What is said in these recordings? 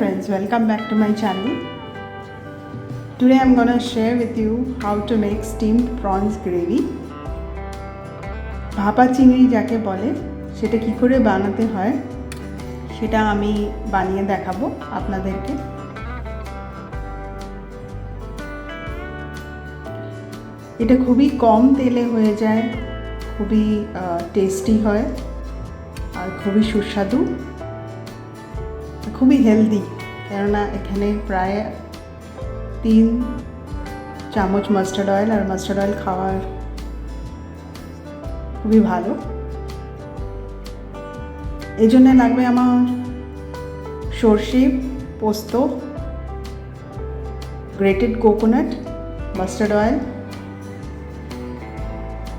friends, welcome back to my channel. Today I'm gonna share with you how to make steamed prawns gravy. ভাপা চিংড়ি যাকে বলে সেটা কি করে বানাতে হয় সেটা আমি বানিয়ে দেখাবো আপনাদেরকে। এটা খুবই কম তেলে হয়ে যায়, খুবই টেস্টি হয় আর খুবই সুস্বাদু, খুবই হেলদি। কেননা এখানে প্রায় 3 চামচ মাস্টার্ড অয়েল, আর মাস্টার্ড অয়েল খাওয়ার খুবই ভালো। এই জন্য লাগবে আমার সর্ষে, পোস্ত, grated coconut, mustard oil,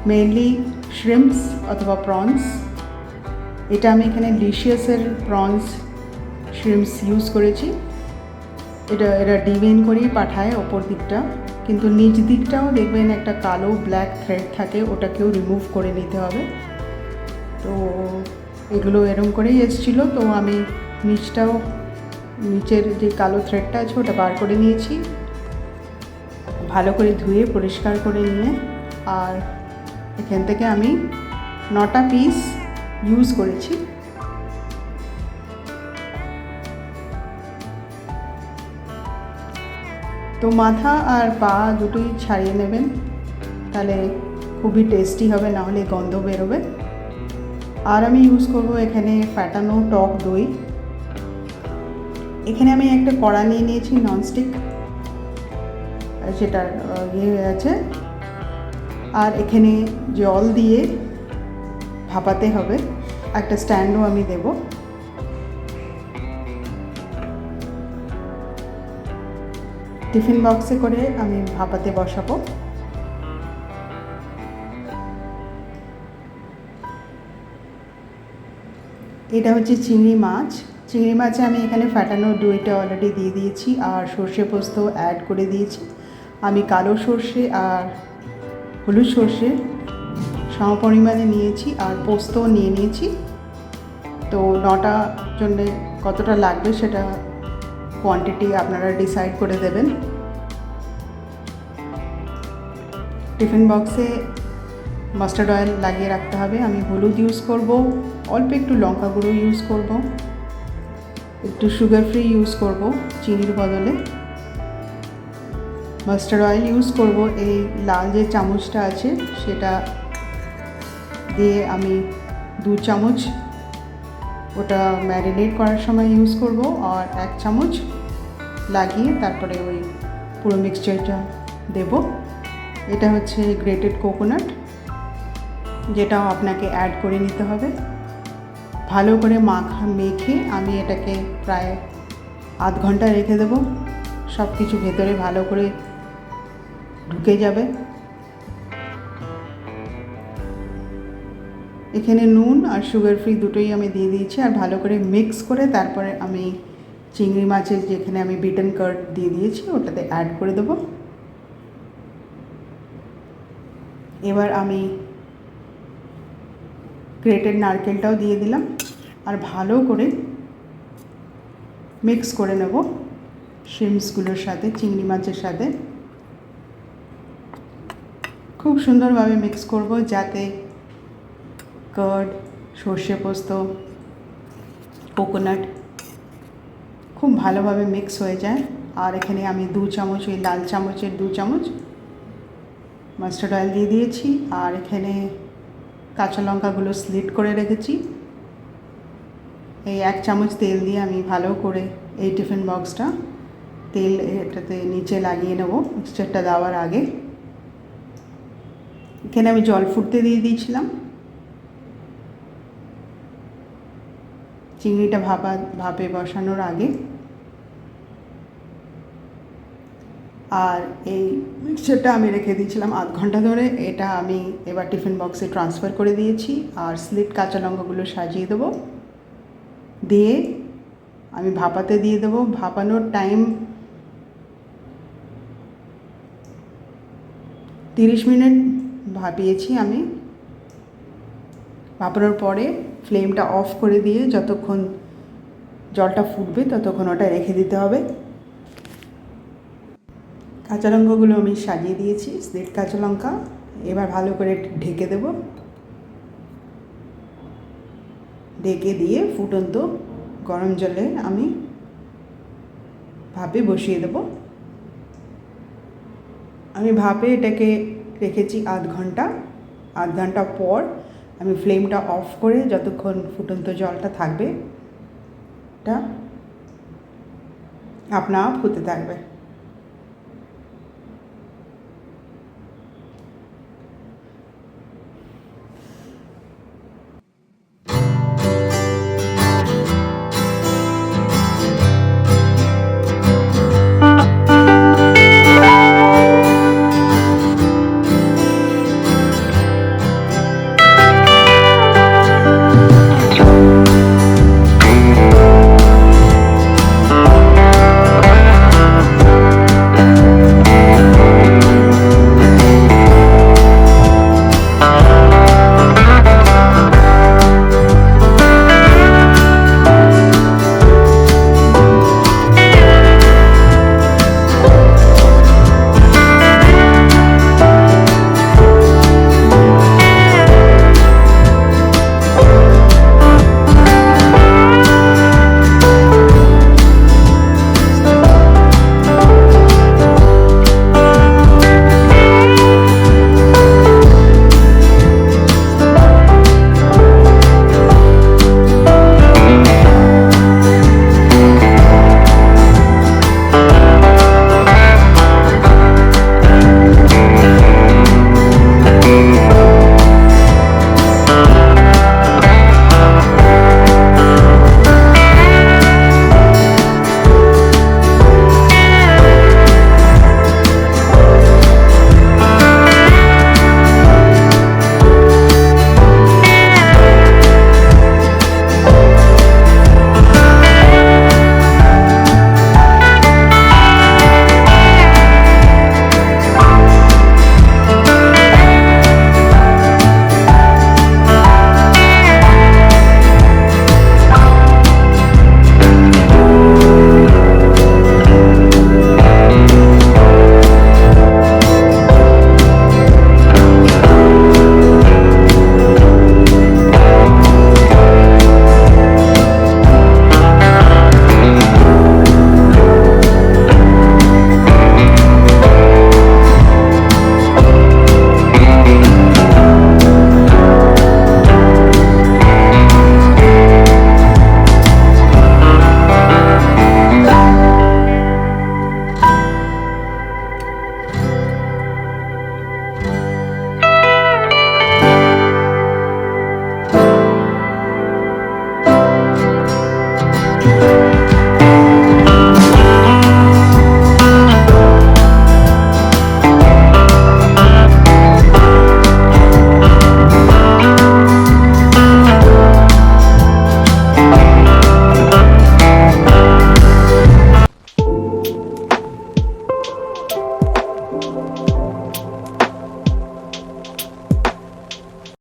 mainly shrimps অথবা প্রনস। এটা আমি এখানে লিশিয়াসের প্রনস শ্রিম্পস ইউজ করেছি। এটা ডিভেন করেই পাঠায় ওপর দিকটা, কিন্তু নিচ দিকটাও দেখবেন একটা কালো ব্ল্যাক থ্রেড থাকে, ওটাকেও রিমুভ করে নিতে হবে। তো এগুলো এরম করেই এসেছিলো, তো আমি নিচের যে কালো থ্রেডটা আছে ওটা বার করে নিয়েছি, ভালো করে ধুয়ে পরিষ্কার করে নিয়ে। আর এখান থেকে আমি 9টা পিস ইউজ করেছি। তো মাথা আর পা দুটোই ছাড়িয়ে নেবেন, তাহলে খুবই টেস্টি হবে, নাহলে গন্ধ বেরোবে। আর আমি ইউজ করব এখানে ফ্যাটানো টক দই। এখানে আমি একটা কড়া নিয়ে নিয়েছি ননস্টিক, সেটার ইয়ে আছে। আর এখানে জল দিয়ে ভাপাতে হবে, একটা স্ট্যান্ডও আমি দেব। টিফিন বক্সে করে আমি ভাপাতে বসাবো। এটা হচ্ছে চিংড়ি মাছ। চিংড়ি মাছে আমি এখানে ফ্যাটানো দইটা অলরেডি দিয়ে দিয়েছি, আর সর্ষে পোস্ত অ্যাড করে দিয়েছি। আমি কালো সর্ষে আর হলুদ সর্ষে সমপরিমাণে নিয়েছি, আর পোস্তও নিয়ে নিয়েছি। তো 9টা জন্যে কতটা লাগবে সেটা কোয়ান্টিটি আপনারা ডিসাইড করে দেবেন। টিফিন বক্সে মাস্টার্ড অয়েল লাগিয়ে রাখতে হবে। আমি হলুদ ইউজ করব, অল্প একটু লঙ্কা গুঁড়ো ইউজ করব, একটু সুগার ফ্রি ইউজ করব চিনির বদলে। মাস্টার্ড অয়েল ইউজ করব এই লাল যে চামচটা আছে সেটা দিয়ে আমি 2 চামচ ওটা ম্যারিনেট করার সময় ইউজ করব, আর 1 চামচ লাগিয়ে তারপরে ওই পুরো মিক্সচারটা দেব। এটা হচ্ছে গ্রেটেড কোকোনাট, যেটাও আপনাকে অ্যাড করে নিতে হবে। ভালো করে মেখে আমি এটাকে প্রায় আধ ঘন্টা রেখে দেব, সব কিছু ভেতরে ভালো করে ঢুকে যাবে। এখানে নুন আর সুগার ফ্রি দুটোই আমি দিয়ে দিয়েছি, আর ভালো করে মিক্স করে তারপরে আমি চিংড়ি মাছের যেখানে আমি বিটেন কার্ড দিয়ে দিয়েছি ওটাতে অ্যাড করে দেব। এবার আমি গ্রেটেড নারকেলটাও দিয়ে দিলাম, আর ভালো করে মিক্স করে নেব শ্রিম্পসগুলোর সাথে, চিংড়ি মাছের সাথে। খুব সুন্দরভাবে মিক্স করব যাতে কার্ড, সর্ষে পোস্ত, কোকোনাট খুব ভালোভাবে মিক্স হয়ে যায়। আর এখানে আমি 2 চামচ, ওই লাল চামচের 2 চামচ মাস্টার্ড অয়েল দিয়ে দিয়েছি, আর এখানে কাঁচা লঙ্কাগুলো স্লিট করে রেখেছি। এই 1 চামচ তেল দিয়ে আমি ভালো করে এই টিফিন বক্সটা তেল এটাতে নিচে লাগিয়ে নেব মিক্সচারটা দেওয়ার আগে। এখানে আমি জল ফুটতে দিয়ে দিয়েছিলাম চিংড়িটা ভাপে বসানোর আগে। আর এই মিক্সচারটা আমি রেখে দিয়েছিলাম আধ ঘন্টা ধরে। এটা আমি এবার টিফিন বক্সে ট্রান্সফার করে দিয়েছি, আর স্লিট কাঁচা লঙ্কাগুলো সাজিয়ে দেবো, দিয়ে আমি ভাপাতে দিয়ে দেবো। ভাপানোর টাইম 30 মিনিট ভাপিয়েছি আমি। ভাপানোর পরে ফ্লেমটা অফ করে দিয়ে যতক্ষণ জলটা ফুটবে ততক্ষণ ওটা রেখে দিতে হবে। কাঁচা লঙ্কাগুলো আমি সাজিয়ে দিয়েছি, স্লিট কাঁচা লঙ্কা। এবার ভালো করে ঢেকে দেব, ঢেকে দিয়ে ফুটন্ত গরম জলে আমি ভাপে বসিয়ে দেব। আমি ভাপে এটাকে রেখেছি আধ ঘন্টা পর আমি ফ্লেমটা অফ করে যতক্ষণ ফুটন্ত জলটা থাকবে এটা আপনা আপ হতে থাকবে।